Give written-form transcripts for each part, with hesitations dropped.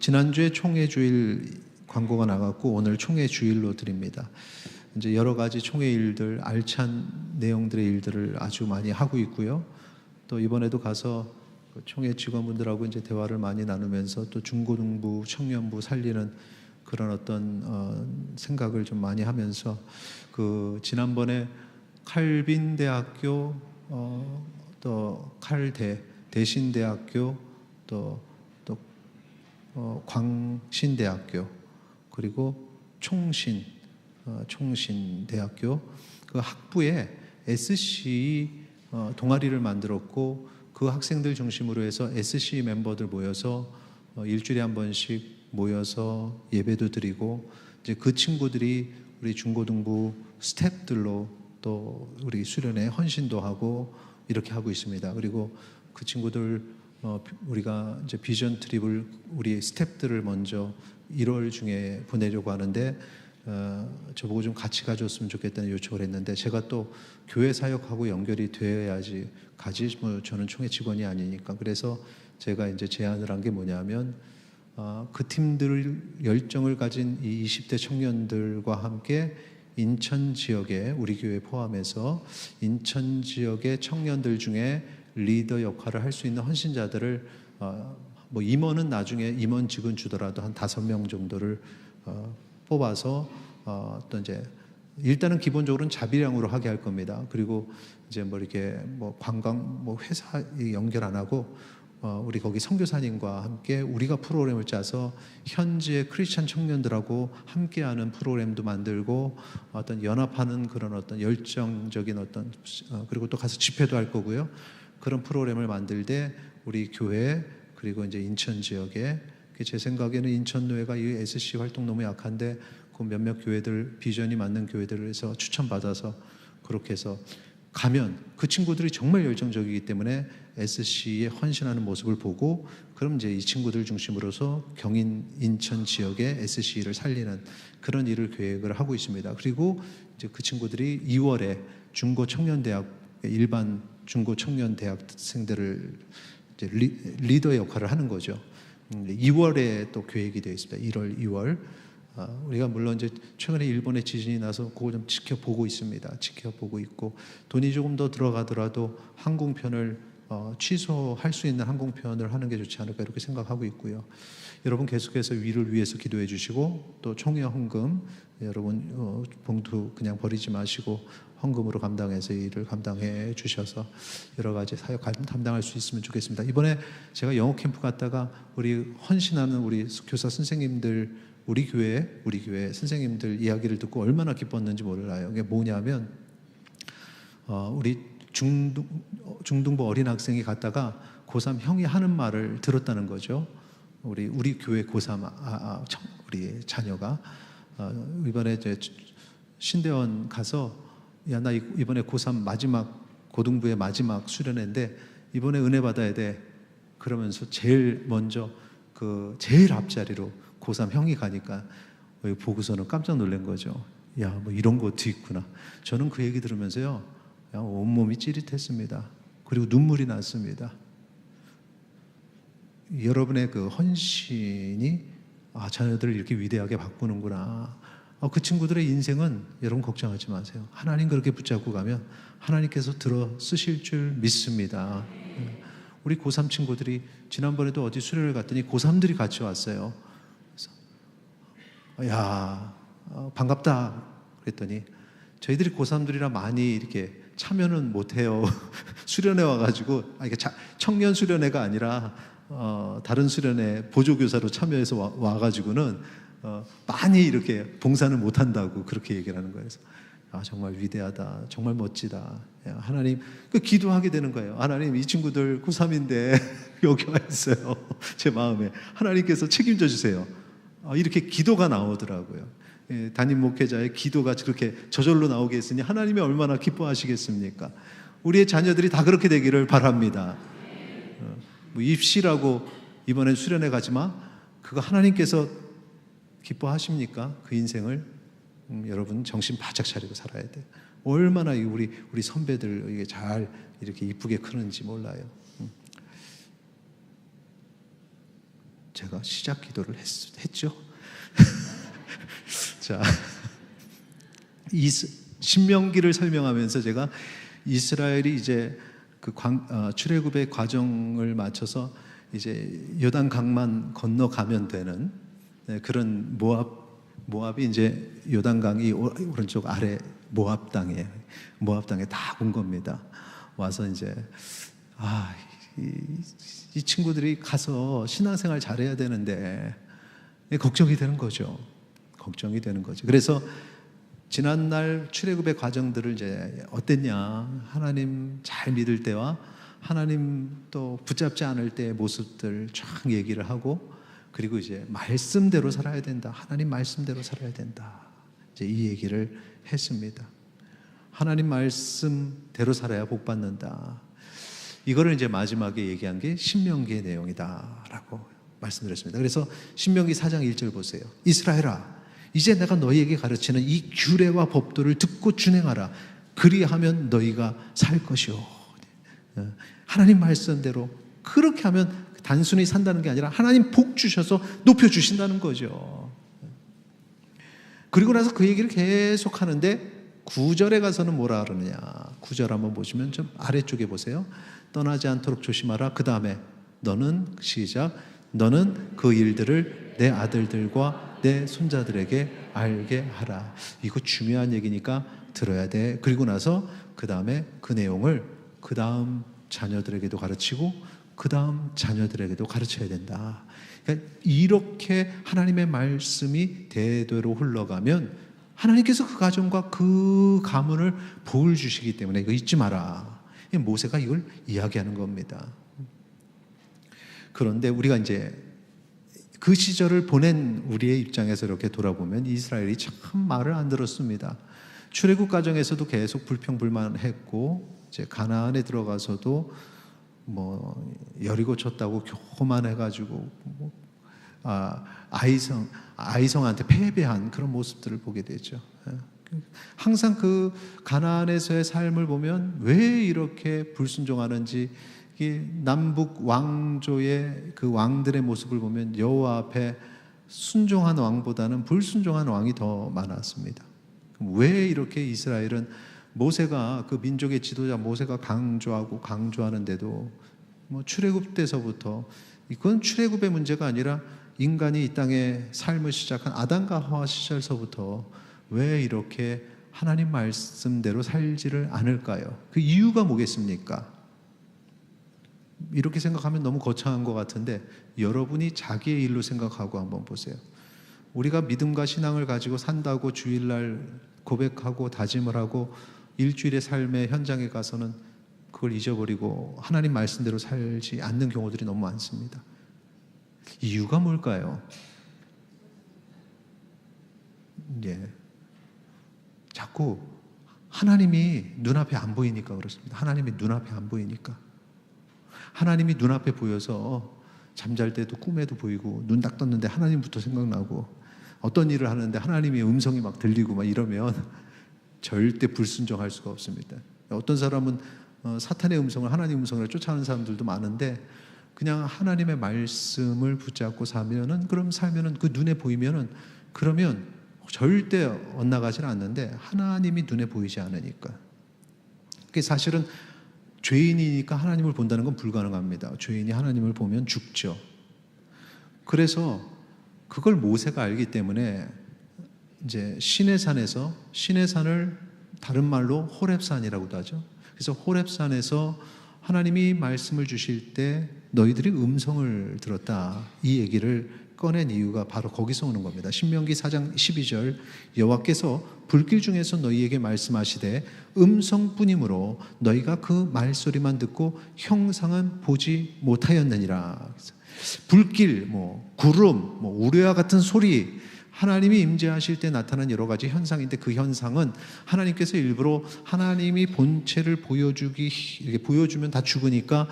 지난주에 총회주일 광고가 나갔고 오늘 총회주일로 드립니다. 이제 여러 가지 총회 일들, 알찬 내용들의 일들을 아주 많이 하고 있고요. 또 이번에도 가서 총회 직원분들하고 이제 대화를 많이 나누면서 또 중고등부, 청년부 살리는 그런 어떤 생각을 좀 많이 하면서 그 지난번에 칼빈 대학교, 또 대신대학교, 또 광신대학교, 그리고 총신대학교 그 학부에 SC 동아리를 만들었고 그 학생들 중심으로 해서 SC 멤버들 모여서 일주일에 한 번씩 모여서 예배도 드리고 이제 그 친구들이 우리 중고등부 스텝들로 또 우리 수련회 헌신도 하고 이렇게 하고 있습니다. 그리고 그 친구들 우리가 이제 비전 트립을 우리 스텝들을 먼저 1월 중에 보내려고 하는데 저보고 좀 같이 가줬으면 좋겠다는 요청을 했는데 제가 또 교회 사역하고 연결이 돼야지 가지 뭐 저는 총회 직원이 아니니까 그래서 제가 이제 제안을 한 게 뭐냐면 그 팀들 열정을 가진 이 20대 청년들과 함께 인천 지역에 우리 교회 포함해서 인천 지역의 청년들 중에 리더 역할을 할 수 있는 헌신자들을 뭐 임원은 나중에 임원직은 주더라도 한 5명 정도를 뽑아서 또 이제 일단은 기본적으로는 자비량으로 하게 할 겁니다. 그리고 이제 뭐 이렇게 뭐 관광 뭐 회사 연결 안 하고 우리 거기 선교사님과 함께 우리가 프로그램을 짜서 현지의 크리스찬 청년들하고 함께하는 프로그램도 만들고 어떤 연합하는 그런 어떤 열정적인 어떤 그리고 또 가서 집회도 할 거고요. 그런 프로그램을 만들 때 우리 교회 그리고 이제 인천 지역에 제 생각에는 인천노회가 이 SC 활동 너무 약한데 그 몇몇 교회들 비전이 맞는 교회들에서 추천받아서 그렇게 해서 가면 그 친구들이 정말 열정적이기 때문에 SC에 헌신하는 모습을 보고 그럼 이제 이 친구들 중심으로서 경인 인천 지역의 SC를 살리는 그런 일을 계획을 하고 있습니다. 그리고 이제 그 친구들이 2월에 중고 청년대학 일반 중고 청년 대학생들을 이제 리더의 역할을 하는 거죠. 2월에 또 계획이 되어 있습니다. 1월, 2월. 우리가 물론 이제 최근에 일본의 지진이 나서 그거 좀 지켜보고 있습니다. 지켜보고 있고 돈이 조금 더 들어가더라도 항공편을 취소할 수 있는 항공편을 하는 게 좋지 않을까 이렇게 생각하고 있고요. 여러분 계속해서 위를 위해서 기도해 주시고 또 총회 헌금 여러분 봉투 그냥 버리지 마시고 헌금으로 감당해서 일을 감당해 주셔서 여러 가지 사역 감당할 수 있으면 좋겠습니다. 이번에 제가 영어 캠프 갔다가 우리 헌신하는 우리 교사 선생님들 우리 교회 선생님들 이야기를 듣고 얼마나 기뻤는지 몰라요. 이게 뭐냐면 우리 중등부 어린 학생이 갔다가 고3 형이 하는 말을 들었다는 거죠. 우리 교회 고3 우리 자녀가 이번에 이제 신대원 가서 야 나 이번에 고3 마지막 고등부의 마지막 수련회인데 이번에 은혜 받아야 돼. 그러면서 제일 먼저 그 제일 앞자리로 고3 형이 가니까 보고서는 깜짝 놀란 거죠. 야, 뭐 이런 것도 있구나. 저는 그 얘기 들으면서요, 온몸이 찌릿했습니다. 그리고 눈물이 났습니다. 여러분의 그 헌신이 자녀들을 이렇게 위대하게 바꾸는구나. 그 친구들의 인생은 여러분 걱정하지 마세요. 하나님 그렇게 붙잡고 가면 하나님께서 들어 쓰실 줄 믿습니다. 우리 고3 친구들이 지난번에도 어디 수련을 갔더니 고3들이 같이 왔어요. 그래서 야 반갑다 그랬더니 저희들이 고3들이라 많이 이렇게 참여는 못해요. 수련회 와가지고 이게 청년 수련회가 아니라 다른 수련회 보조교사로 참여해서 와가지고는 많이 이렇게 봉사는 못한다고 그렇게 얘기를 하는 거예요. 그래서 정말 위대하다, 정말 멋지다. 하나님 기도하게 되는 거예요. 하나님 이 친구들 고3인데 여기 와 있어요. 제 마음에 하나님께서 책임져 주세요. 이렇게 기도가 나오더라고요. 담임 목회자의 기도가 그렇게 저절로 나오게 했으니 하나님이 얼마나 기뻐하시겠습니까? 우리의 자녀들이 다 그렇게 되기를 바랍니다. 뭐 입시라고 이번엔 수련회 가지마. 그거 하나님께서 기뻐하십니까? 그 인생을 여러분 정신 바짝 차리고 살아야 돼. 얼마나 우리 선배들 이게 잘 이렇게 이쁘게 크는지 몰라요. 제가 시작 기도를 했죠. 자, 신명기를 설명하면서 제가 이스라엘이 이제 출애굽의 과정을 마쳐서 이제 요단강만 건너가면 되는 그런 모압이 이제 요단강이 오른쪽 아래 모압 땅에 다 온 겁니다. 와서 이제 이 친구들이 가서 신앙생활 잘해야 되는데 걱정이 되는 거죠. 그래서 지난날 출애굽의 과정들을 이제 어땠냐, 하나님 잘 믿을 때와 하나님 또 붙잡지 않을 때의 모습들 쫙 얘기를 하고, 그리고 이제 말씀대로 살아야 된다. 하나님 말씀대로 살아야 된다. 이제 이 얘기를 했습니다. 하나님 말씀대로 살아야 복 받는다. 이거를 이제 마지막에 얘기한 게 신명기의 내용이다라고 말씀드렸습니다. 그래서 신명기 4장 1절 보세요. 이스라엘아, 이제 내가 너희에게 가르치는 이 규례와 법도를 듣고 준행하라. 그리하면 너희가 살 것이요. 하나님 말씀대로 그렇게 하면 단순히 산다는 게 아니라 하나님 복 주셔서 높여주신다는 거죠. 그리고 나서 그 얘기를 계속 하는데 9절에 가서는 뭐라 그러느냐. 9절 한번 보시면 좀 아래쪽에 보세요. 떠나지 않도록 조심하라. 그 다음에 너는 시작. 너는 그 일들을 내 아들들과 내 손자들에게 알게 하라. 이거 중요한 얘기니까 들어야 돼. 그리고 나서 그 다음에 그 내용을 그 다음 자녀들에게도 가르치고 그 다음 자녀들에게도 가르쳐야 된다. 그러니까 이렇게 하나님의 말씀이 대대로 흘러가면 하나님께서 그 가정과 그 가문을 복을 주시기 때문에 이거 잊지 마라. 모세가 이걸 이야기하는 겁니다. 그런데 우리가 이제 그 시절을 보낸 우리의 입장에서 이렇게 돌아보면 이스라엘이 참 말을 안 들었습니다. 출애굽 과정에서도 계속 불평불만했고, 이제 가나안에 들어가서도 뭐 여리고 쳤다고 교만해가지고 아이성한테 패배한 그런 모습들을 보게 되죠. 항상 그 가나안에서의 삶을 보면 왜 이렇게 불순종하는지, 남북 왕조의 그 왕들의 모습을 보면 여호와 앞에 순종한 왕보다는 불순종한 왕이 더 많았습니다. 왜 이렇게 이스라엘은 모세가 그 민족의 지도자 모세가 강조하는데도 뭐 출애굽 때서부터, 이건 출애굽의 문제가 아니라 인간이 이 땅에 삶을 시작한 아담과 하와 시절서부터 왜 이렇게 하나님 말씀대로 살지를 않을까요? 그 이유가 뭐겠습니까? 이렇게 생각하면 너무 거창한 것 같은데 여러분이 자기의 일로 생각하고 한번 보세요. 우리가 믿음과 신앙을 가지고 산다고 주일날 고백하고 다짐을 하고 일주일의 삶의 현장에 가서는 그걸 잊어버리고 하나님 말씀대로 살지 않는 경우들이 너무 많습니다. 이유가 뭘까요? 자꾸 하나님이 눈앞에 안 보이니까 그렇습니다. 하나님이 눈앞에 안 보이니까. 하나님이 눈앞에 보여서 잠잘 때도 꿈에도 보이고 눈 딱 떴는데 하나님부터 생각나고 어떤 일을 하는데 하나님의 음성이 막 들리고 막 이러면 절대 불순종할 수가 없습니다. 어떤 사람은 사탄의 음성을 하나님 음성을 쫓아가는 사람들도 많은데 그냥 하나님의 말씀을 붙잡고 살면은, 그럼 살면은 그 눈에 보이면은 그러면 절대 엇나가지는 않는데 하나님이 눈에 보이지 않으니까. 그게 사실은 죄인이니까 하나님을 본다는 건 불가능합니다. 죄인이 하나님을 보면 죽죠. 그래서 그걸 모세가 알기 때문에 이제 시내산에서, 시내산을 다른 말로 호렙산이라고도 하죠. 그래서 호렙산에서 하나님이 말씀을 주실 때 너희들이 음성을 들었다, 이 얘기를 꺼낸 이유가 바로 거기서 오는 겁니다. 신명기 4장 12절 여호와께서 불길 중에서 너희에게 말씀하시되 음성뿐이므로 너희가 그 말소리만 듣고 형상은 보지 못하였느니라. 불길, 구름, 우레와 같은 소리, 하나님이 임재하실 때 나타난 여러 가지 현상인데 그 현상은 하나님께서 일부러 하나님이 본체를 이렇게 보여주면 다 죽으니까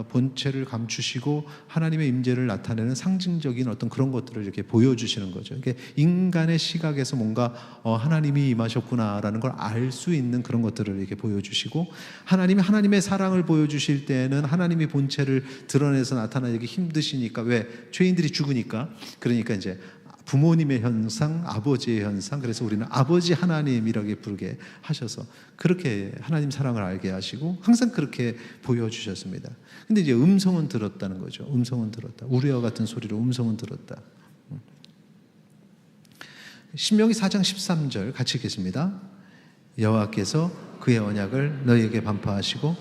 본체를 감추시고 하나님의 임재를 나타내는 상징적인 어떤 그런 것들을 이렇게 보여주시는 거죠. 이게 인간의 시각에서 뭔가 하나님이 임하셨구나라는 걸 알 수 있는 그런 것들을 이렇게 보여주시고, 하나님이 하나님의 사랑을 보여주실 때는 하나님이 본체를 드러내서 나타나기 힘드시니까, 왜? 죄인들이 죽으니까. 그러니까 이제 부모님의 현상, 아버지의 현상, 그래서 우리는 아버지 하나님이라고 부르게 하셔서 그렇게 하나님 사랑을 알게 하시고 항상 그렇게 보여주셨습니다. 근데 이제 음성은 들었다는 거죠. 음성은 들었다. 우리와 같은 소리로 음성은 들었다. 신명기 4장 13절 같이 읽겠습니다. 여호와께서 그의 언약을 너희에게 반포하시고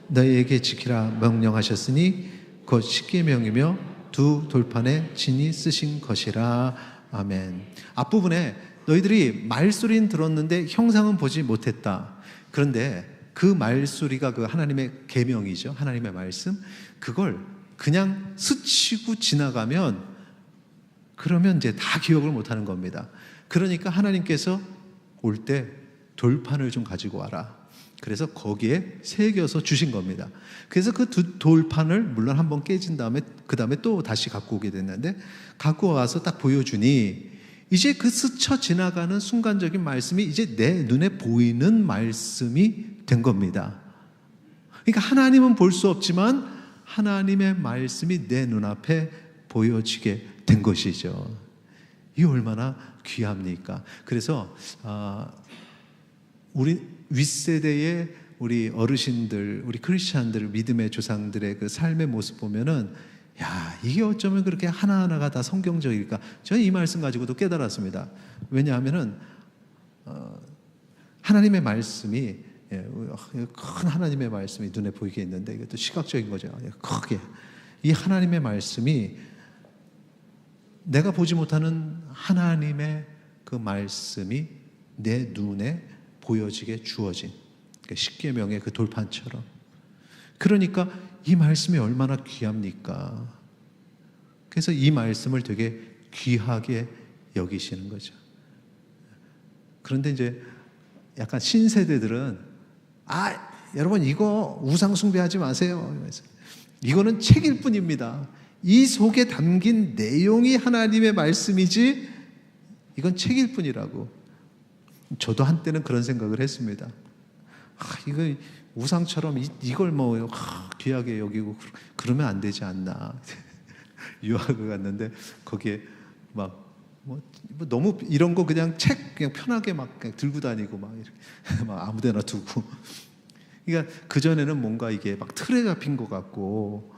너희에게 지키라 명령하셨으니 곧 십계명이며 두 돌판에 진이 쓰신 것이라. 아멘. 앞부분에 너희들이 말소리는 들었는데 형상은 보지 못했다. 그런데 그 말소리가 그 하나님의 계명이죠. 하나님의 말씀. 그걸 그냥 스치고 지나가면 그러면 이제 다 기억을 못하는 겁니다. 그러니까 하나님께서 올 때 돌판을 좀 가지고 와라. 그래서 거기에 새겨서 주신 겁니다. 그래서 그 두 돌판을 물론 한번 깨진 다음에 그 다음에 또 다시 갖고 오게 됐는데, 갖고 와서 딱 보여주니 이제 그 스쳐 지나가는 순간적인 말씀이 이제 내 눈에 보이는 말씀이 된 겁니다. 그러니까 하나님은 볼 수 없지만 하나님의 말씀이 내 눈앞에 보여지게 된 것이죠. 이 얼마나 귀합니까? 그래서 우리 윗세대의 우리 어르신들, 우리 크리스찬들, 믿음의 조상들의 그 삶의 모습 보면은, 야, 이게 어쩌면 그렇게 하나하나가 다 성경적일까? 저는 이 말씀 가지고도 깨달았습니다. 왜냐하면은 하나님의 말씀이, 큰 하나님의 말씀이 눈에 보이게 있는데, 이게 또 시각적인 거죠. 크게 이 하나님의 말씀이 내가 보지 못하는 하나님의 그 말씀이 내 눈에 보여지게 주어진 십계명의 그 돌판처럼. 그러니까 이 말씀이 얼마나 귀합니까? 그래서 이 말씀을 되게 귀하게 여기시는 거죠. 그런데 이제 약간 신세대들은 여러분 이거 우상 숭배하지 마세요. 이거는 책일 뿐입니다. 이 속에 담긴 내용이 하나님의 말씀이지 이건 책일 뿐이라고. 저도 한때는 그런 생각을 했습니다. 이거 우상처럼 이걸 뭐 귀하게 여기고 그러면 안 되지 않나. 유학을 갔는데 거기에 막 뭐 너무 이런 거 그냥 책 그냥 편하게 막 그냥 들고 다니고 막 이렇게 막 아무데나 두고. 그러니까 그 전에는 뭔가 이게 막 틀에 잡힌 것 같고,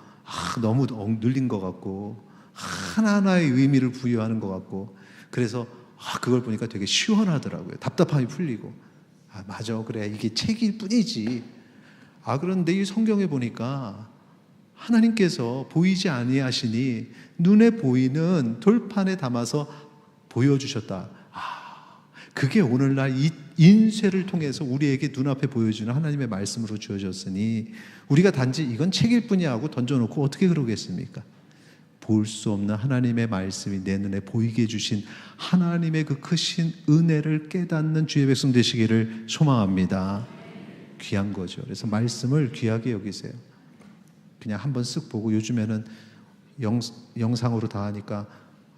너무 늘린 것 같고, 하나하나의 의미를 부여하는 것 같고, 그래서 그걸 보니까 되게 시원하더라고요. 답답함이 풀리고. 맞아, 그래, 이게 책일 뿐이지. 그런데 이 성경에 보니까 하나님께서 보이지 아니하시니 눈에 보이는 돌판에 담아서 보여주셨다. 그게 오늘날 이 인쇄를 통해서 우리에게 눈앞에 보여주는 하나님의 말씀으로 주어졌으니 우리가 단지 이건 책일 뿐이야 하고 던져놓고 어떻게 그러겠습니까? 볼 수 없는 하나님의 말씀이 내 눈에 보이게 해주신 하나님의 그 크신 은혜를 깨닫는 주의 백성 되시기를 소망합니다. 귀한 거죠. 그래서 말씀을 귀하게 여기세요. 그냥 한번 쓱 보고, 요즘에는 영상으로 다 하니까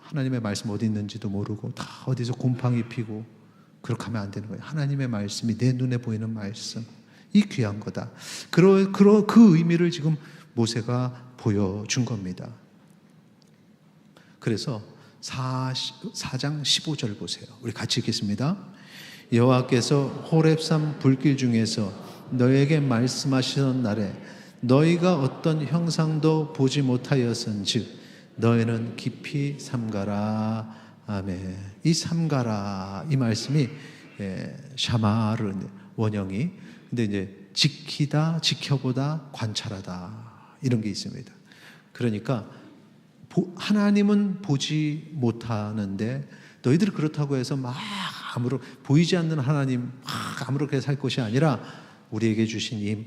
하나님의 말씀 어디 있는지도 모르고 다 어디서 곰팡이 피고 그렇게 하면 안 되는 거예요. 하나님의 말씀이 내 눈에 보이는 말씀, 이 귀한 거다. 그 의미를 지금 모세가 보여준 겁니다. 그래서 4장 15절 보세요. 우리 같이 읽겠습니다. 여호와께서 호렙산 불길 중에서 너에게 말씀하시던 날에 너희가 어떤 형상도 보지 못하였은즉 너희는 깊이 삼가라. 아멘. 이 삼가라, 이 말씀이 샤마르 원형이, 근데 이제 지키다, 지켜보다, 관찰하다 이런 게 있습니다. 그러니까 하나님은 보지 못하는데 너희들이 그렇다고 해서 막 보이지 않는 하나님 아무렇게 살 것이 아니라 우리에게 주신 이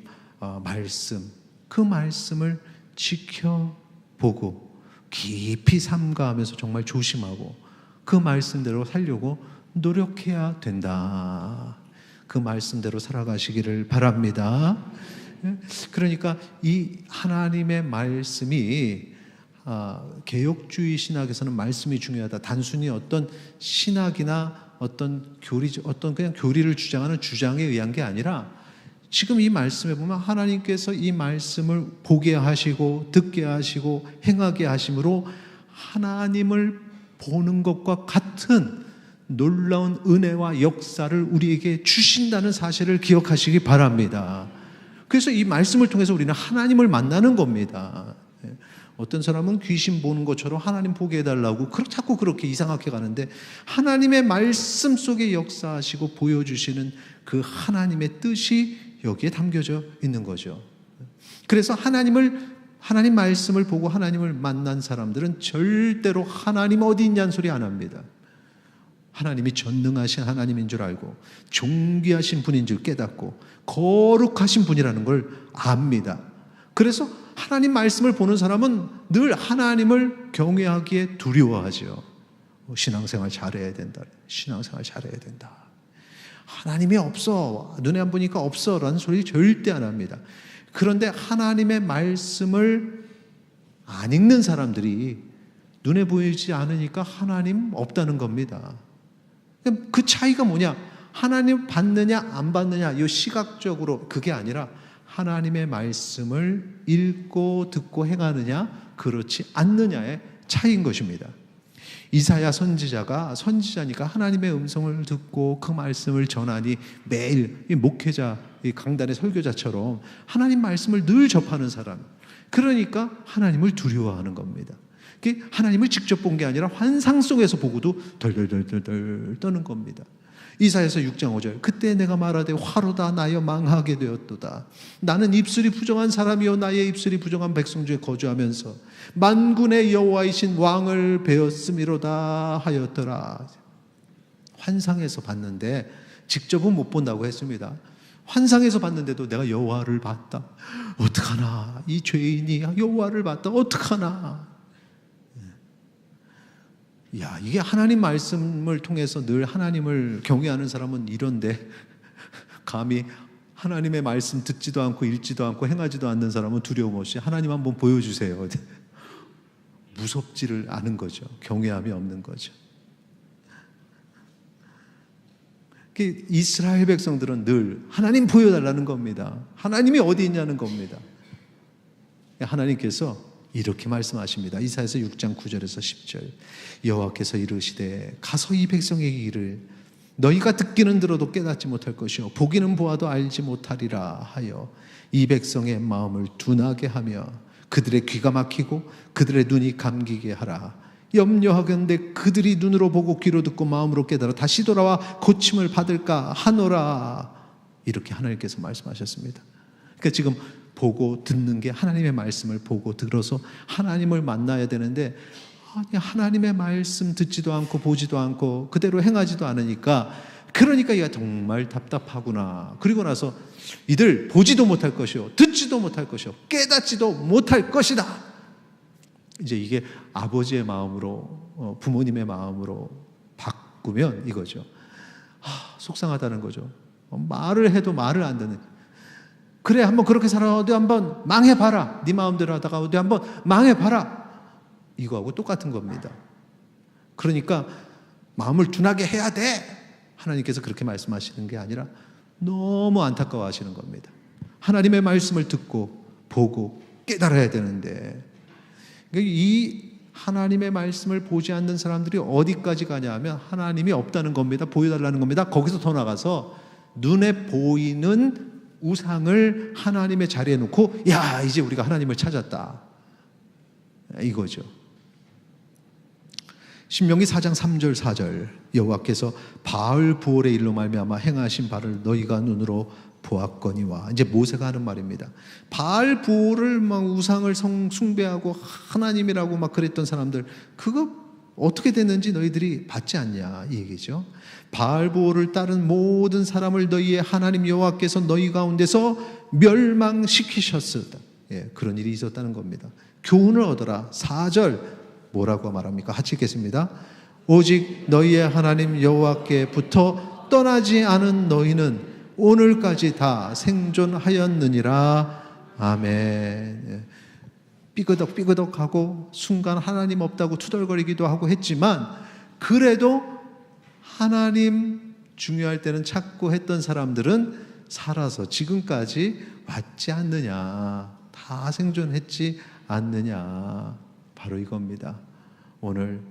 말씀, 그 말씀을 지켜보고 깊이 삼가하면서 정말 조심하고 그 말씀대로 살려고 노력해야 된다. 그 말씀대로 살아가시기를 바랍니다. 그러니까 이 하나님의 말씀이 개혁주의 신학에서는 말씀이 중요하다. 단순히 어떤 신학이나 어떤 그냥 교리를 주장하는 주장에 의한 게 아니라 지금 이 말씀에 보면 하나님께서 이 말씀을 보게 하시고 듣게 하시고 행하게 하심으로 하나님을 보는 것과 같은 놀라운 은혜와 역사를 우리에게 주신다는 사실을 기억하시기 바랍니다. 그래서 이 말씀을 통해서 우리는 하나님을 만나는 겁니다. 어떤 사람은 귀신 보는 것처럼 하나님 보게 해달라고 자꾸 그렇게 이상하게 가는데, 하나님의 말씀 속에 역사하시고 보여주시는 그 하나님의 뜻이 여기에 담겨져 있는 거죠. 그래서 하나님 말씀을 보고 하나님을 만난 사람들은 절대로 하나님 어디 있냐는 소리 안 합니다. 하나님이 전능하신 하나님인 줄 알고 존귀하신 분인 줄 깨닫고 거룩하신 분이라는 걸 압니다. 그래서 하나님 말씀을 보는 사람은 늘 하나님을 경외하기에 두려워하죠. 신앙생활 잘해야 된다. 신앙생활 잘해야 된다. 하나님이 없어. 눈에 안 보니까 없어. 라는 소리 절대 안 합니다. 그런데 하나님의 말씀을 안 읽는 사람들이 눈에 보이지 않으니까 하나님 없다는 겁니다. 그 차이가 뭐냐? 하나님 받느냐 안 받느냐, 이 시각적으로 그게 아니라 하나님의 말씀을 읽고 듣고 행하느냐 그렇지 않느냐의 차이인 것입니다. 이사야 선지자니까 하나님의 음성을 듣고 그 말씀을 전하니 매일 이 목회자, 이 강단의 설교자처럼 하나님 말씀을 늘 접하는 사람, 그러니까 하나님을 두려워하는 겁니다. 하나님을 직접 본 게 아니라 환상 속에서 보고도 덜덜덜덜 떠는 겁니다. 이사야서 6장 5절, 그때 내가 말하되 화로다 나여 망하게 되었도다. 나는 입술이 부정한 사람이요 나의 입술이 부정한 백성 중에 거주하면서 만군의 여호와이신 왕을 배웠음이로다 하였더라. 환상에서 봤는데 직접은 못 본다고 했습니다. 환상에서 봤는데도 내가 여호와를 봤다. 어떡하나, 이 죄인이 여호와를 봤다. 어떡하나. 야, 이게 하나님 말씀을 통해서 늘 하나님을 경외하는 사람은 이런데, 감히 하나님의 말씀 듣지도 않고 읽지도 않고 행하지도 않는 사람은 두려움 없이 하나님 한번 보여주세요. 무섭지를 않은 거죠. 경외함이 없는 거죠. 이스라엘 백성들은 늘 하나님 보여달라는 겁니다. 하나님이 어디 있냐는 겁니다. 하나님께서 이렇게 말씀하십니다. 이사야서 6장 9절에서 10절, 여호와께서 이르시되 가서 이 백성에게 이르 너희가 듣기는 들어도 깨닫지 못할 것이요 보기는 보아도 알지 못하리라 하여 이 백성의 마음을 둔하게 하며 그들의 귀가 막히고 그들의 눈이 감기게 하라. 염려하건대 그들이 눈으로 보고 귀로 듣고 마음으로 깨달아 다시 돌아와 고침을 받을까 하노라. 이렇게 하나님께서 말씀하셨습니다. 그러니까 지금 보고 듣는 게 하나님의 말씀을 보고 들어서 하나님을 만나야 되는데, 하나님의 말씀 듣지도 않고 보지도 않고 그대로 행하지도 않으니까, 그러니까 이가 정말 답답하구나. 그리고 나서 이들 보지도 못할 것이요 듣지도 못할 것이요 깨닫지도 못할 것이다. 이제 이게 아버지의 마음으로, 부모님의 마음으로 바꾸면 이거죠. 속상하다는 거죠. 말을 해도 말을 안 듣는. 그래, 한번 그렇게 살아. 어디 한번 망해봐라. 네 마음대로 하다가 어디 한번 망해봐라. 이거하고 똑같은 겁니다. 그러니까 마음을 둔하게 해야 돼. 하나님께서 그렇게 말씀하시는 게 아니라 너무 안타까워하시는 겁니다. 하나님의 말씀을 듣고 보고 깨달아야 되는데, 이 하나님의 말씀을 보지 않는 사람들이 어디까지 가냐 하면 하나님이 없다는 겁니다. 보여달라는 겁니다. 거기서 더 나가서 눈에 보이는 우상을 하나님의 자리에 놓고, 야, 이제 우리가 하나님을 찾았다, 이거죠. 신명기 4장 3절 4절, 여호와께서 바알 부올의 일로 말미암아 행하신 바를 너희가 눈으로 보았거니와. 이제 모세가 하는 말입니다. 바알 부올을 막 우상을 숭배하고 하나님이라고 막 그랬던 사람들, 그거 어떻게 됐는지 너희들이 봤지 않냐, 이 얘기죠. 바알 부올을 따른 모든 사람을 너희의 하나님 여호와께서 너희 가운데서 멸망시키셨으다. 그런 일이 있었다는 겁니다. 교훈을 얻어라. 4절 뭐라고 말합니까? 같이 읽겠습니다. 오직 너희의 하나님 여호와께부터 떠나지 않은 너희는 오늘까지 다 생존하였느니라. 아멘. 삐그덕삐그덕하고 순간 하나님 없다고 투덜거리기도 하고 했지만 그래도 하나님 중요할 때는 찾고 했던 사람들은 살아서 지금까지 왔지 않느냐, 다 생존했지 않느냐. 바로 이겁니다. 오늘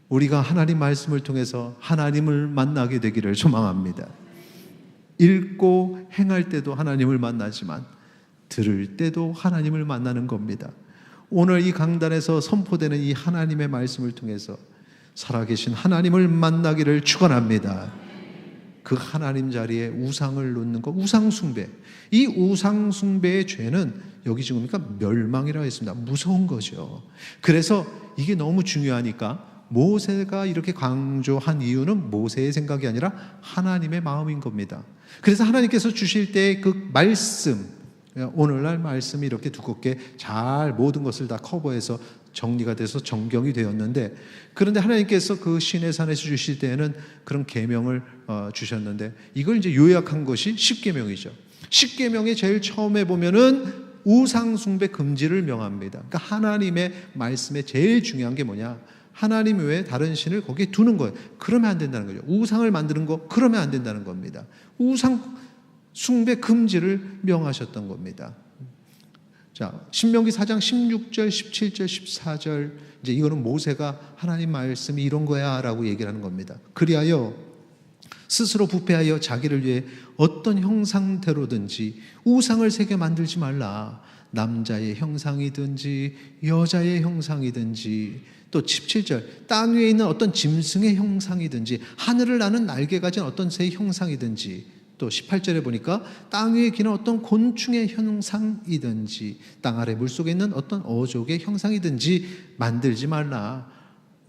우리가 하나님 말씀을 통해서 하나님을 만나게 되기를 소망합니다. 읽고 행할 때도 하나님을 만나지만 들을 때도 하나님을 만나는 겁니다. 오늘 이 강단에서 선포되는 이 하나님의 말씀을 통해서 살아계신 하나님을 만나기를 축원합니다. 그 하나님 자리에 우상을 놓는 것, 우상숭배. 이 우상숭배의 죄는 여기 지금 보니까 멸망이라고 했습니다. 무서운 거죠. 그래서 이게 너무 중요하니까 모세가 이렇게 강조한 이유는 모세의 생각이 아니라 하나님의 마음인 겁니다. 그래서 하나님께서 주실 때 그 말씀, 오늘날 말씀이 이렇게 두껍게 잘 모든 것을 다 커버해서 정리가 돼서 정경이 되었는데, 그런데 하나님께서 그 시내산에서 주실 때에는 그런 계명을 주셨는데, 이걸 이제 요약한 것이 십계명이죠. 십계명의 제일 처음에 보면은 우상숭배 금지를 명합니다. 그러니까 하나님의 말씀에 제일 중요한 게 뭐냐? 하나님 외에 다른 신을 거기에 두는 거예요. 그러면 안 된다는 거죠. 우상을 만드는 거, 그러면 안 된다는 겁니다. 우상 숭배 금지를 명하셨던 겁니다. 자, 신명기 4장 16절, 17절, 14절, 이제 이거는 모세가 하나님 말씀이 이런 거야 라고 얘기를 하는 겁니다. 그리하여 스스로 부패하여 자기를 위해 어떤 형상대로든지 우상을 새겨 만들지 말라. 남자의 형상이든지 여자의 형상이든지, 또 17절, 땅 위에 있는 어떤 짐승의 형상이든지 하늘을 나는 날개 가진 어떤 새의 형상이든지, 또 18절에 보니까 땅 위에 기는 어떤 곤충의 형상이든지 땅 아래 물속에 있는 어떤 어족의 형상이든지 만들지 말라.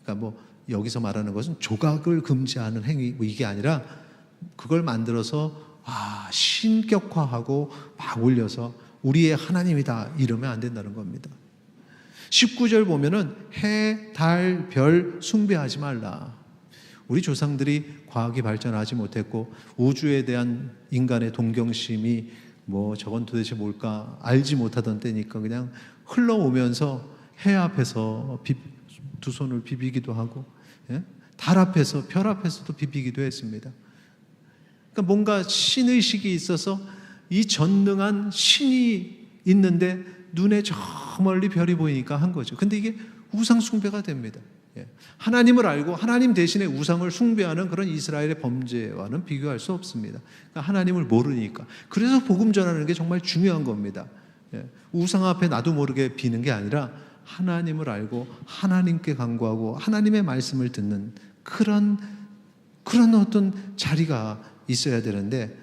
그러니까 뭐 여기서 말하는 것은 조각을 금지하는 행위, 뭐 이게 아니라 그걸 만들어서 신격화하고 막 올려서 우리의 하나님이다 이러면 안 된다는 겁니다. 19절 보면은 해, 달, 별 숭배하지 말라. 우리 조상들이 과학이 발전하지 못했고 우주에 대한 인간의 동경심이 뭐 저건 도대체 뭘까 알지 못하던 때니까 그냥 흘러오면서 해 앞에서 두 손을 비비기도 하고, 달 앞에서 별 앞에서도 비비기도 했습니다. 그러니까 뭔가 신의식이 있어서 이 전능한 신이 있는데 눈에 저 멀리 별이 보이니까 한 거죠. 근데 이게 우상 숭배가 됩니다. 하나님을 알고 하나님 대신에 우상을 숭배하는 그런 이스라엘의 범죄와는 비교할 수 없습니다. 그러니까 하나님을 모르니까. 그래서 복음 전하는 게 정말 중요한 겁니다. 우상 앞에 나도 모르게 비는 게 아니라 하나님을 알고 하나님께 간구하고 하나님의 말씀을 듣는 그런 어떤 자리가 있어야 되는데,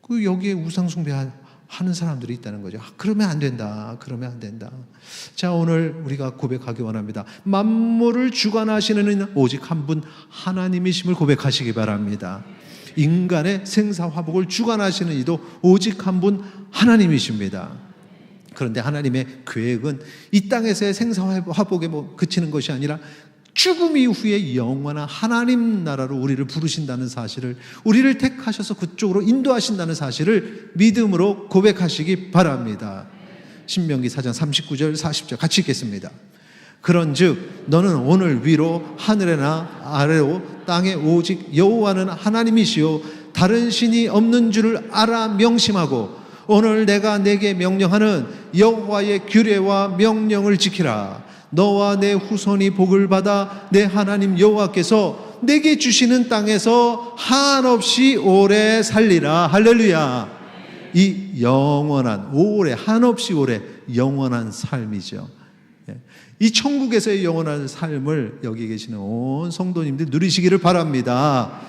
그 여기에 우상 숭배하는 사람들이 있다는 거죠. 그러면 안 된다. 그러면 안 된다. 자, 오늘 우리가 고백하기 원합니다. 만물을 주관하시는 이는 오직 한 분 하나님이심을 고백하시기 바랍니다. 인간의 생사화복을 주관하시는 이도 오직 한 분 하나님이십니다. 그런데 하나님의 계획은 이 땅에서의 생사화복에 그치는 것이 아니라 죽음 이후에 영원한 하나님 나라로 우리를 부르신다는 사실을, 우리를 택하셔서 그쪽으로 인도하신다는 사실을 믿음으로 고백하시기 바랍니다. 신명기 4장 39절 40절 같이 읽겠습니다. 그런즉 너는 오늘 위로 하늘에나 아래로 땅에 오직 여호와는 하나님이시요 다른 신이 없는 줄을 알아 명심하고 오늘 내가 내게 명령하는 여호와의 규례와 명령을 지키라. 너와 내 후손이 복을 받아 내 하나님 여호와께서 내게 주시는 땅에서 한없이 오래 살리라. 할렐루야. 이 영원한 오래, 한없이 오래 영원한 삶이죠. 이 천국에서의 영원한 삶을 여기 계시는 온 성도님들 누리시기를 바랍니다.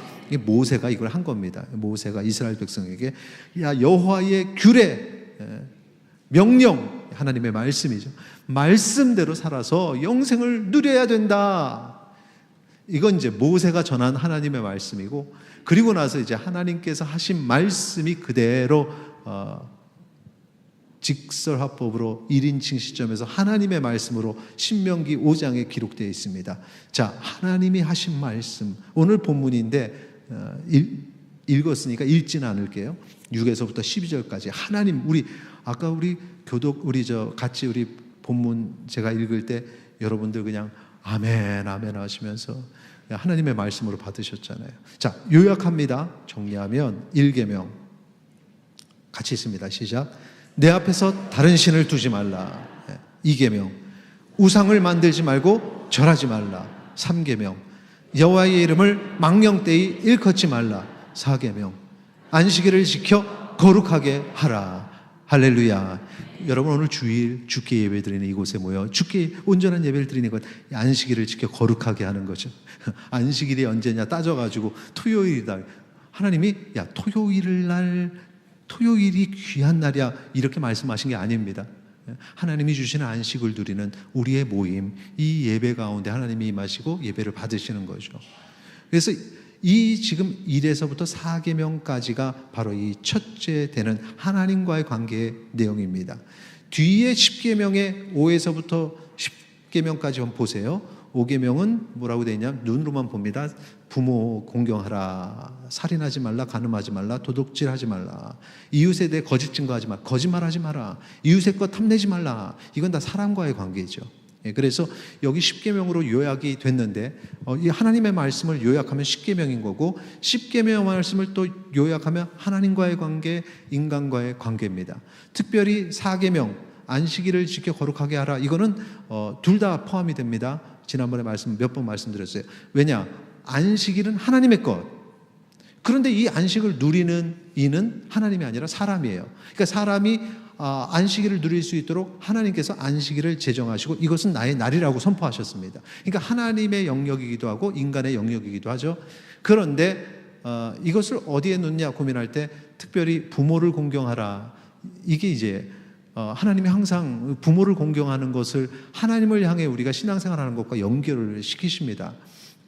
모세가 이걸 한 겁니다. 모세가 이스라엘 백성에게 여호와의 규례, 명령, 하나님의 말씀이죠. 말씀대로 살아서 영생을 누려야 된다. 이건 이제 모세가 전한 하나님의 말씀이고, 그리고 나서 이제 하나님께서 하신 말씀이 그대로 직설화법으로 1인칭 시점에서 하나님의 말씀으로 신명기 5장에 기록되어 있습니다. 자, 하나님이 하신 말씀, 오늘 본문인데 읽었으니까 읽지는 않을게요. 6에서부터 12절까지 하나님, 아까 우리 같이 우리 본문 제가 읽을 때 여러분들 그냥 아멘 아멘 하시면서 하나님의 말씀으로 받으셨잖아요. 자, 요약합니다. 정리하면 1계명 같이 있습니다. 시작. 내 앞에서 다른 신을 두지 말라. 2계명 우상을 만들지 말고 절하지 말라. 3계명 여호와의 이름을 망령되이 일컫지 말라. 4계명 안식일을 지켜 거룩하게 하라. 할렐루야. 여러분 오늘 주일 주께 예배 드리는 이곳에 모여 주께 온전한 예배를 드리는 것, 안식일을 지켜 거룩하게 하는 거죠. 안식일이 언제냐 따져가지고 토요일이다. 하나님이 야 토요일이 귀한 날이야 이렇게 말씀하신 게 아닙니다. 하나님이 주시는 안식을 누리는 우리의 모임, 이 예배 가운데 하나님이 임하시고 예배를 받으시는 거죠. 그래서 이 지금 1에서부터 4계명까지가 바로 이 첫째 되는 하나님과의 관계의 내용입니다. 뒤에 10계명의 5에서부터 10계명까지 한번 보세요. 5계명은 뭐라고 되어 있냐? 눈으로만 봅니다. 부모 공경하라, 살인하지 말라, 간음하지 말라, 도둑질하지 말라, 이웃에 대해 거짓 증거하지 말라, 거짓말하지 마라, 이웃의 것 탐내지 말라. 이건 다 사람과의 관계죠. 그래서 여기 10계명으로 요약이 됐는데 이 하나님의 말씀을 요약하면 10계명인 거고 10계명 말씀을 또 요약하면 하나님과의 관계, 인간과의 관계입니다. 특별히 4계명 안식일을 지켜 거룩하게 하라, 이거는 둘 다 포함이 됩니다. 지난번에 몇 번 말씀드렸어요. 왜냐? 안식일은 하나님의 것. 그런데 이 안식을 누리는 이는 하나님이 아니라 사람이에요. 그러니까 사람이 안식일을 누릴 수 있도록 하나님께서 안식일을 제정하시고 이것은 나의 날이라고 선포하셨습니다. 그러니까 하나님의 영역이기도 하고 인간의 영역이기도 하죠. 그런데 이것을 어디에 놓냐 고민할 때 특별히 부모를 공경하라. 이게 이제 하나님이 항상 부모를 공경하는 것을 하나님을 향해 우리가 신앙생활하는 것과 연결을 시키십니다.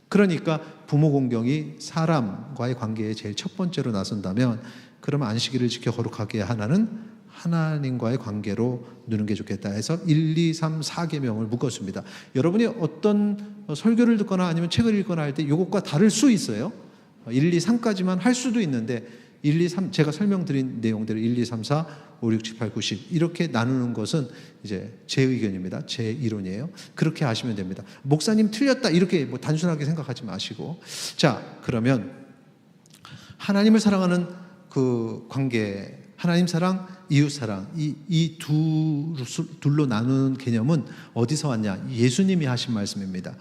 그러니까 부모 공경이 사람과의 관계에 제일 첫 번째로 나선다면 그러면 안식일을 지켜 거룩하게 하나는 하나님과의 관계로 누는 게 좋겠다 해서 1, 2, 3, 4계명을 묶었습니다. 여러분이 어떤 설교를 듣거나 아니면 책을 읽거나 할 때 이것과 다를 수 있어요. 1, 2, 3까지만 할 수도 있는데 1, 2, 3 제가 설명드린 내용대로 1, 2, 3, 4, 5, 6, 7, 8, 9, 10 이렇게 나누는 것은 이제 제 의견입니다. 제 이론이에요. 그렇게 하시면 됩니다. 목사님 틀렸다 이렇게 단순하게 생각하지 마시고, 자 그러면 하나님을 사랑하는 그 관계, 하나님 사랑, 이웃 사랑, 이 둘로 나누는 개념은 어디서 왔냐? 예수님이 하신 말씀입니다.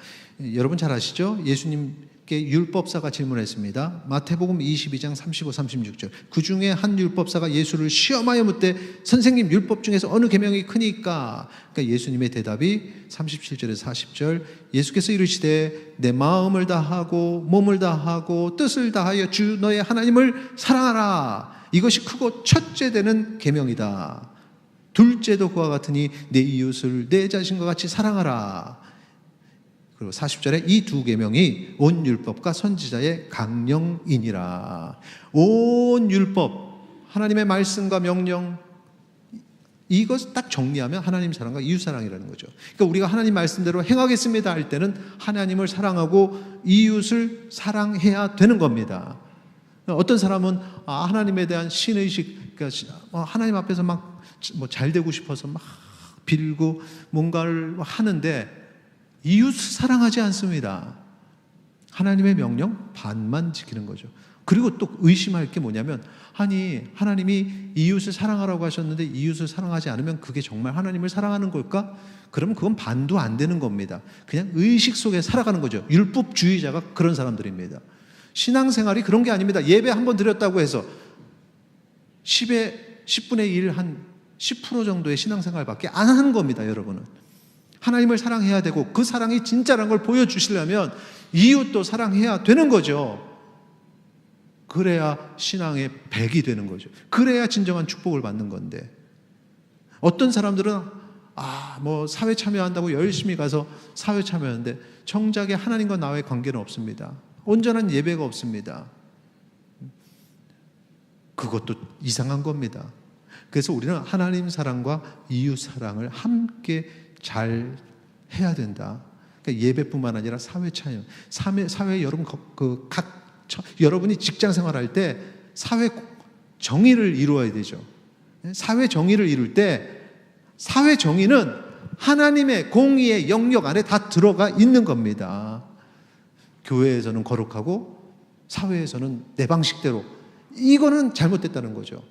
여러분 잘 아시죠? 예수님께 율법사가 질문했습니다. 마태복음 22장 35, 36절. 그 중에 한 율법사가 예수를 시험하여 묻되 선생님 율법 중에서 어느 계명이 크니까? 그러니까 예수님의 대답이 37절에서 40절. 예수께서 이르시되 내 마음을 다하고 몸을 다하고 뜻을 다하여 주 너의 하나님을 사랑하라. 이것이 크고 첫째 되는 계명이다. 둘째도 그와 같으니 내 이웃을 내 자신과 같이 사랑하라. 그리고 40절에 이 두 계명이 온 율법과 선지자의 강령이니라. 온 율법, 하나님의 말씀과 명령, 이것 딱 정리하면 하나님 사랑과 이웃 사랑이라는 거죠. 그러니까 우리가 하나님 말씀대로 행하겠습니다 할 때는 하나님을 사랑하고 이웃을 사랑해야 되는 겁니다. 어떤 사람은 하나님에 대한 신의식, 그러니까 하나님 앞에서 막 잘 되고 싶어서 막 빌고 뭔가를 하는데 이웃을 사랑하지 않습니다. 하나님의 명령 반만 지키는 거죠. 그리고 또 의심할 게 뭐냐면, 아니 하나님이 이웃을 사랑하라고 하셨는데 이웃을 사랑하지 않으면 그게 정말 하나님을 사랑하는 걸까? 그러면 그건 반도 안 되는 겁니다. 그냥 의식 속에 살아가는 거죠. 율법주의자가 그런 사람들입니다. 신앙생활이 그런 게 아닙니다. 예배 한 번 드렸다고 해서 10분의 1, 한 10% 정도의 신앙생활밖에 안 하는 겁니다. 여러분은 하나님을 사랑해야 되고 그 사랑이 진짜라는 걸 보여주시려면 이웃도 사랑해야 되는 거죠. 그래야 신앙의 백이 되는 거죠. 그래야 진정한 축복을 받는 건데, 어떤 사람들은 사회 참여한다고 열심히 가서 사회 참여하는데 정작에 하나님과 나의 관계는 없습니다. 온전한 예배가 없습니다. 그것도 이상한 겁니다. 그래서 우리는 하나님 사랑과 이웃 사랑을 함께 잘 해야 된다. 그러니까 예배뿐만 아니라 사회 참여, 사회 여러분 각 여러분이 직장 생활할 때 사회 정의를 이루어야 되죠. 사회 정의를 이룰 때 사회 정의는 하나님의 공의의 영역 안에 다 들어가 있는 겁니다. 교회에서는 거룩하고 사회에서는 내 방식대로, 이거는 잘못됐다는 거죠.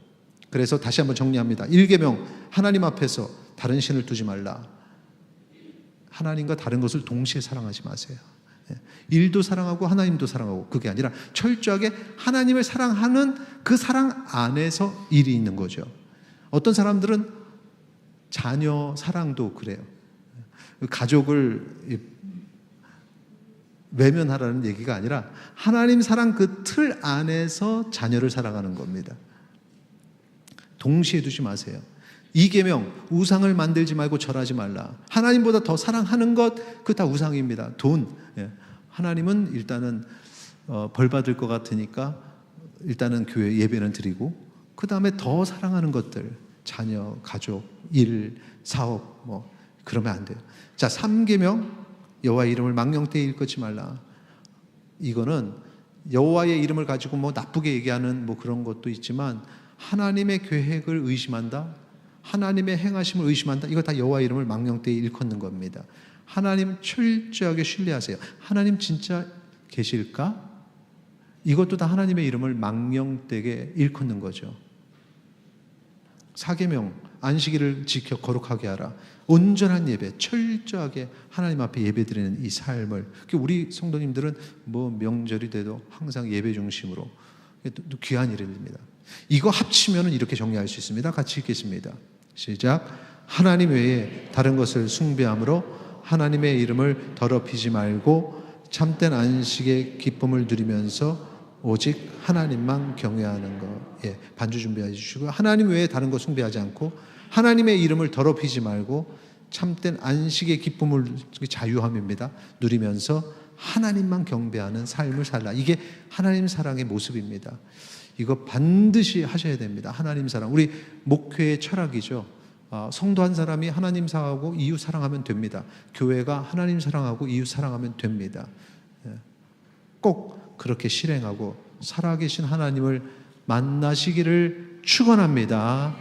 그래서 다시 한번 정리합니다. 1계명, 하나님 앞에서 다른 신을 두지 말라. 하나님과 다른 것을 동시에 사랑하지 마세요. 일도 사랑하고 하나님도 사랑하고, 그게 아니라 철저하게 하나님을 사랑하는 그 사랑 안에서 일이 있는 거죠. 어떤 사람들은 자녀 사랑도 그래요. 가족을 외면하라는 얘기가 아니라 하나님 사랑 그 틀 안에서 자녀를 사랑하는 겁니다. 동시에 두지 마세요. 2계명, 우상을 만들지 말고 절하지 말라. 하나님보다 더 사랑하는 것, 그거 다 우상입니다. 돈. 하나님은 일단은 벌 받을 것 같으니까 일단은 교회 예배는 드리고, 그 다음에 더 사랑하는 것들, 자녀, 가족, 일, 사업, 그러면 안 돼요. 자, 3계명, 여호와의 이름을 망령되이 일컫지 말라. 이거는 여호와의 이름을 가지고 나쁘게 얘기하는 그런 것도 있지만, 하나님의 계획을 의심한다, 하나님의 행하심을 의심한다, 이거 다 여호와의 이름을 망령되이 일컫는 겁니다. 하나님 철저하게 신뢰하세요. 하나님 진짜 계실까? 이것도 다 하나님의 이름을 망령되게 일컫는 거죠. 4계명, 안식일을 지켜 거룩하게 하라. 온전한 예배, 철저하게 하나님 앞에 예배드리는 이 삶을, 우리 성도님들은 명절이 돼도 항상 예배 중심으로, 또 귀한 일입니다. 이거 합치면 이렇게 정리할 수 있습니다. 같이 읽겠습니다. 시작. 하나님 외에 다른 것을 숭배함으로 하나님의 이름을 더럽히지 말고 참된 안식의 기쁨을 누리면서 오직 하나님만 경외하는 것. 반주 준비해 주시고요. 하나님 외에 다른 것 숭배하지 않고 하나님의 이름을 더럽히지 말고 참된 안식의 기쁨을, 자유함입니다, 누리면서 하나님만 경배하는 삶을 살라. 이게 하나님 사랑의 모습입니다. 이거 반드시 하셔야 됩니다. 하나님 사랑. 우리 목회의 철학이죠. 성도 한 사람이 하나님 사랑하고 이웃 사랑하면 됩니다. 교회가 하나님 사랑하고 이웃 사랑하면 됩니다. 꼭 그렇게 실행하고 살아계신 하나님을 만나시기를 축원합니다.